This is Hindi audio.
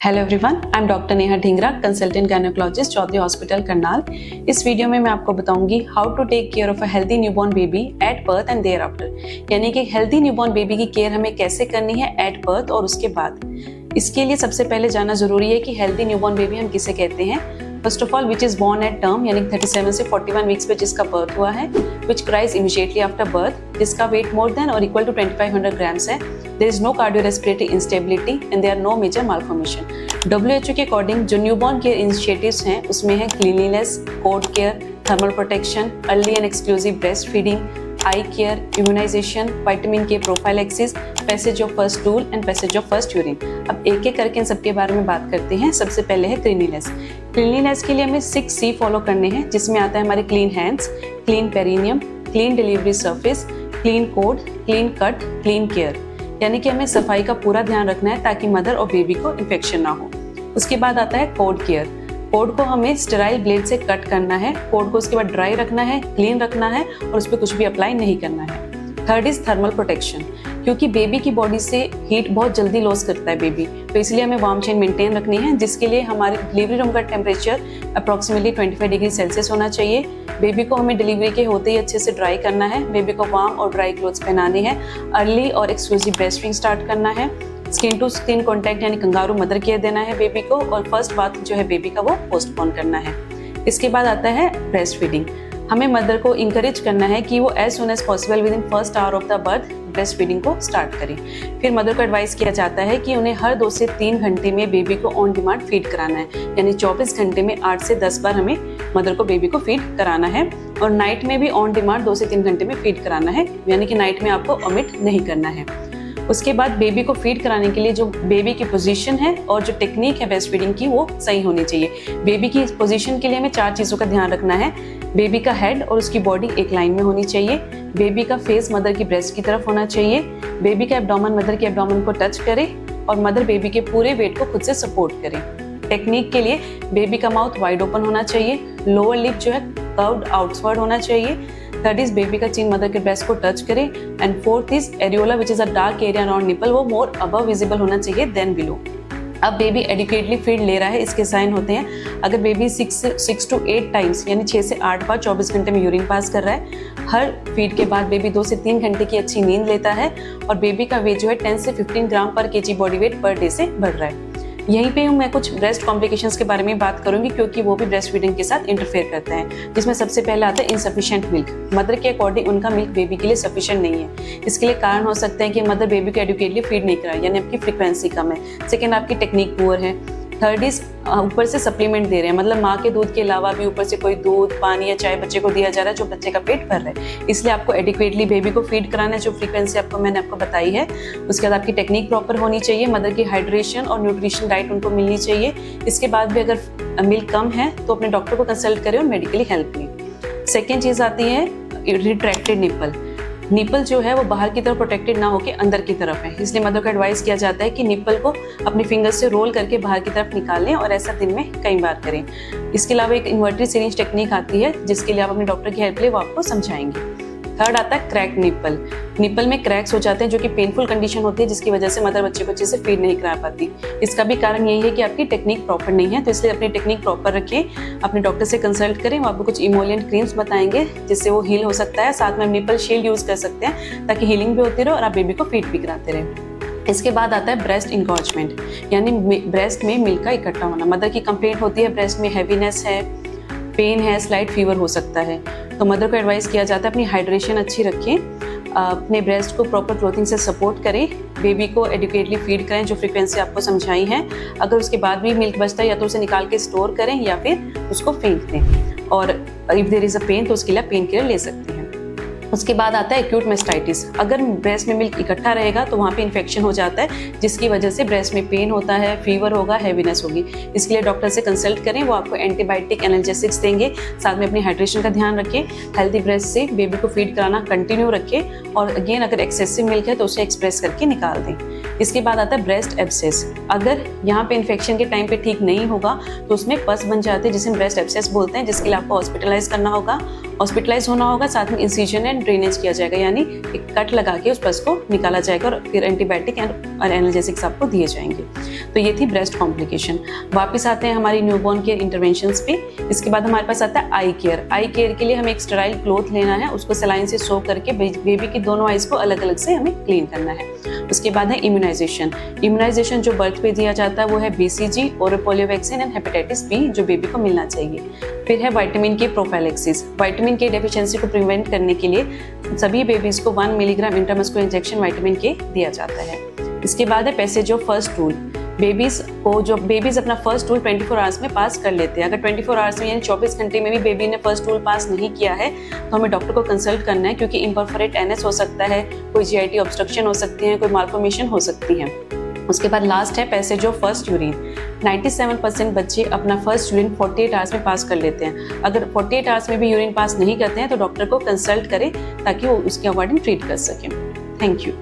Hello everyone, I am doctor Neha Dhingra, consultant gynaecologist, Chaudhary hospital Karnal. इस वीडियो में मैं आपको बताऊंगी how to take care of a healthy newborn baby at birth and thereafter, यानी कि हेल्दी न्यूबॉर्न बेबी की केयर हमें कैसे करनी है एट बर्थ और उसके बाद। इसके लिए सबसे पहले जानना जरूरी है कि हेल्दी न्यूबॉर्न बेबी हम किसे कहते हैं। First of all, which is born at term, यानी 37 से 41 वीक्स पे जिसका बर्थ हुआ है, which cries immediately after birth, जिसका वेट मोर देन और इक्वल टू 2500 ग्राम्स है, there is no cardiorespiratory instability and there are no major malformation. WHO के अकॉर्डिंग जो न्यूबॉर्न केयर इनिशिएटिव्स हैं उसमें है cleanliness, cord care, thermal protection, early and exclusive breast feeding, eye care, immunisation, vitamin K prophylaxis, passage of first stool and passage of first urine. अब एक एक करके इन सबके बारे में बात करते हैं। सबसे पहले है क्लीनलीनेस। क्लीनलीनेस के लिए हमें 6C फॉलो करने हैं, जिसमें आता है हमारे clean hands, clean perineum, clean delivery surface, clean code, clean cut, clean care. यानी कि हमें सफाई का पूरा ध्यान रखना है ताकि मदर और बेबी को इन्फेक्शन ना हो। उसके बाद आता है कोड केयर। कोड को हमें स्टेराइल ब्लेड से कट करना है, कोड को उसके बाद ड्राई रखना है, क्लीन रखना है और उस पर कुछ भी अप्लाई नहीं करना है। थर्ड इज थर्मल प्रोटेक्शन, क्योंकि बेबी की बॉडी से हीट बहुत जल्दी लॉस करता है बेबी, तो इसलिए हमें वार्म चेन मेंटेन रखनी है, जिसके लिए हमारे डिलीवरी रूम का टेम्परेचर अप्रॉक्सीमेटली 25 डिग्री सेल्सियस होना चाहिए। बेबी को हमें डिलीवरी के होते ही अच्छे से ड्राई करना है, बेबी को वार्म और ड्राई क्लोथ्स पहनाने हैं, अर्ली और एक्सक्लूसिव ब्रेस्ट फीडिंग स्टार्ट करना है, स्किन टू स्किन कॉन्टैक्ट यानी कंगारू मदर केयर देना है बेबी को, और फर्स्ट बात जो है बेबी का वो पोस्टपोन करना है। इसके बाद आता है ब्रेस्ट फीडिंग। हमें मदर को इंकरेज करना है कि वो as soon as possible within first hour of the birth breast feeding को स्टार्ट करें। फिर मदर को एडवाइस किया जाता है कि उन्हें हर 2 से 3 घंटे में बेबी को ऑन डिमांड फीड कराना है, यानी 24 घंटे में 8 से 10 बार हमें मदर को बेबी को फीड कराना है, और नाइट में भी ऑन डिमांड 2 से 3 घंटे में फीड कराना है, यानी कि नाइट में आपको ओमिट नहीं करना है। उसके बाद बेबी को फीड कराने के लिए जो बेबी की पोजीशन है और जो टेक्निक है ब्रेस्ट फीडिंग की वो सही होनी चाहिए। बेबी की पोजीशन के लिए हमें 4 चीज़ों का ध्यान रखना है। बेबी का हेड और उसकी बॉडी एक लाइन में होनी चाहिए, बेबी का फेस मदर की ब्रेस्ट की तरफ होना चाहिए, बेबी का एब्डोमेन मदर के एब्डोमेन को टच करे और मदर बेबी के पूरे वेट को खुद से सपोर्ट करे। टेक्निक के लिए बेबी का माउथ वाइड ओपन होना चाहिए, लोअर लिप जो है कर्व्ड आउटवर्ड होना चाहिए। थर्ड इज बेबी का चिन मदर के ब्रेस्ट को टच करे, and fourth is areola which is a dark area around nipple, वो मोर अबव विजिबल होना चाहिए देन बिलो। अब बेबी एडिक्वेटली फीड ले रहा है, इसके साइन होते हैं। अगर बेबी 6 to 8 टाइम्स यानी 6 से 8 बार 24 घंटे में यूरिन पास कर रहा है, हर फीड के बाद बेबी 2 से 3 घंटे की अच्छी नींद लेता है, और बेबी का वेट जो है 10 से 15 ग्राम पर KG body weight per day से बढ़ रहा है। यहीं पे मैं कुछ ब्रेस्ट कॉम्प्लिकेशंस के बारे में बात करूंगी, क्योंकि वो भी ब्रेस्ट फीडिंग के साथ इंटरफेयर करते हैं, जिसमें सबसे पहले आता है इनसफिशिएंट मिल्क। मदर के अकॉर्डिंग उनका मिल्क बेबी के लिए सफिशिएंट नहीं है। इसके लिए कारण हो सकते हैं कि मदर बेबी को एडुकेटली फीड नहीं करा, यानी आपकी फ्रीक्वेंसी कम है। सेकेंड, आपकी टेक्निक पुअर है। थर्ड इज ऊपर से सप्लीमेंट दे रहे हैं, मतलब माँ के दूध के अलावा भी ऊपर से कोई दूध, पानी या चाय बच्चे को दिया जा रहा है जो बच्चे का पेट भर रहा है, इसलिए आपको एडिक्वेटली बेबी को फीड कराना है, जो फ्रीक्वेंसी मैंने आपको बताई है। उसके बाद आपकी टेक्निक प्रॉपर होनी चाहिए, मदर की हाइड्रेशन और न्यूट्रिशन डाइट उनको मिलनी चाहिए। इसके बाद भी अगर मिल्क कम है तो अपने डॉक्टर को कंसल्ट करें और मेडिकली हेल्प लें। सेकेंड चीज़ आती है रिट्रैक्टेड निपल। निपल जो है वो बाहर की तरफ प्रोटेक्टेड ना होकर अंदर की तरफ है, इसलिए मदर को एडवाइस किया जाता है कि निपल को अपने फिंगर्स से रोल करके बाहर की तरफ निकालें, और ऐसा दिन में कई बार करें। इसके अलावा एक इन्वर्टरी सिरिंज टेक्निक आती है, जिसके लिए आप अपने डॉक्टर की हेल्प ले वो आपको समझाएंगे। थर्ड आता है क्रैक निपल। निपल में क्रैक्स हो जाते हैं, जो कि पेनफुल कंडीशन होती है, जिसकी वजह से मदर बच्चे को अच्छे से फीड नहीं करा पाती। इसका भी कारण यही है कि आपकी टेक्निक प्रॉपर नहीं है, तो इसलिए अपनी टेक्निक प्रॉपर रखें, अपने डॉक्टर से कंसल्ट करें, वो आपको कुछ इमोलिएंट क्रीम्स बताएंगे जिससे वो हील हो सकता है। साथ में निपल शील्ड यूज कर सकते हैं ताकि हीलिंग भी होती रहे और आप बेबी को फीड भी कराते रहें। इसके बाद आता है ब्रेस्ट इंगॉर्जमेंट, यानी ब्रेस्ट में मिल्क का इकट्ठा होना। मदर की कंप्लेंट होती है ब्रेस्ट में हैवीनेस है, पेन है, स्लाइट फीवर हो सकता है, तो मदर को एडवाइस किया जाता है अपनी हाइड्रेशन अच्छी रखें, अपने ब्रेस्ट को प्रॉपर क्लोथिंग से सपोर्ट करें, बेबी को एडुकेटली फीड करें जो फ्रीक्वेंसी आपको समझाई है। अगर उसके बाद भी मिल्क बचता है या तो उसे निकाल के स्टोर करें या फिर उसको फेंक दें, और if there is a pain तो उसके लिए पेन किलर ले सकते हैं। उसके बाद आता है एक्यूट मेस्टाइटिस। अगर ब्रेस्ट में मिल्क इकट्ठा रहेगा तो वहाँ पे इन्फेक्शन हो जाता है, जिसकी वजह से ब्रेस्ट में पेन होता है, फीवर होगा, हैवीनेस होगी। इसके लिए डॉक्टर से कंसल्ट करें, वो आपको एंटीबायोटिक एनाल्जेसिक्स देंगे। साथ में अपनी हाइड्रेशन का ध्यान रखें, हेल्दी ब्रेस्ट से बेबी को फीड कराना कंटिन्यू रखें, और अगेन अगर एक्सेसिव मिल्क है तो उसे एक्सप्रेस करके निकाल दें। इसके बाद आता है ब्रेस्ट एब्सेस। अगर यहाँ पे इन्फेक्शन के टाइम पे ठीक नहीं होगा तो उसमें पस बन जाते हैं, जिसे ब्रेस्ट एब्सेस बोलते हैं, जिसके लिए आपको हॉस्पिटलाइज करना होगा, हॉस्पिटलाइज होना होगा। साथ में इंसिजन एंड ड्रेनेज किया जाएगा, यानी एक कट लगा के उस पस को निकाला जाएगा और फिर एंटीबायोटिक और एनाल्जेसिक्स आपको दिए जाएंगे। तो ये थी ब्रेस्ट कॉम्प्लिकेशन। वापस आते हैं हमारी न्यूबॉर्न केयर इंटरवेंशंस पे। इसके बाद हमारे पास आता है आई केयर। आई केयर के लिए हमें एक स्टेराइल क्लॉथ लेना है, उसको सलाइन से सोक करके बेबी की दोनों आइज को अलग अलग से हमें क्लीन करना है। उसके बाद है इम्यूनाइजेशन। इम्यूनाइजेशन जो बर्थ पे दिया जाता है वो है BCG और polio vaccine and hepatitis B जो बेबी को मिलना चाहिए। फिर है विटामिन के प्रोफाइलैक्सिस। विटामिन के डेफिशिएंसी को प्रिवेंट करने के लिए सभी बेबीज को 1 मिलीग्राम इंट्रामस्कुलर इंजेक्शन विटामिन के दिया जाता है। इसके बाद है passage of first rule. Babies अपना फर्स्ट रूल 24 आवर्स में पास कर लेते हैं। अगर 24 आवर्स में यानी 24 घंटे में भी बेबी ने फर्स्ट रूल पास नहीं किया है तो हमें डॉक्टर को कंसल्ट करना है, क्योंकि इम्परफोरेट NS हो सकता है, कोई GIT ऑब्स्ट्रक्शन हो सकती है, कोई मालफॉर्मेशन हो सकती है। उसके बाद लास्ट है पैसेज ऑफ फर्स्ट यूरिन। 97% बच्चे अपना फर्स्ट यूरिन 48 आवर्स में पास कर लेते हैं। अगर 48 आवर्स में भी यूरिन पास नहीं करते हैं तो डॉक्टर को कंसल्ट करें ताकि वो उसके अकॉर्डिंग ट्रीट कर सकें। Thank you.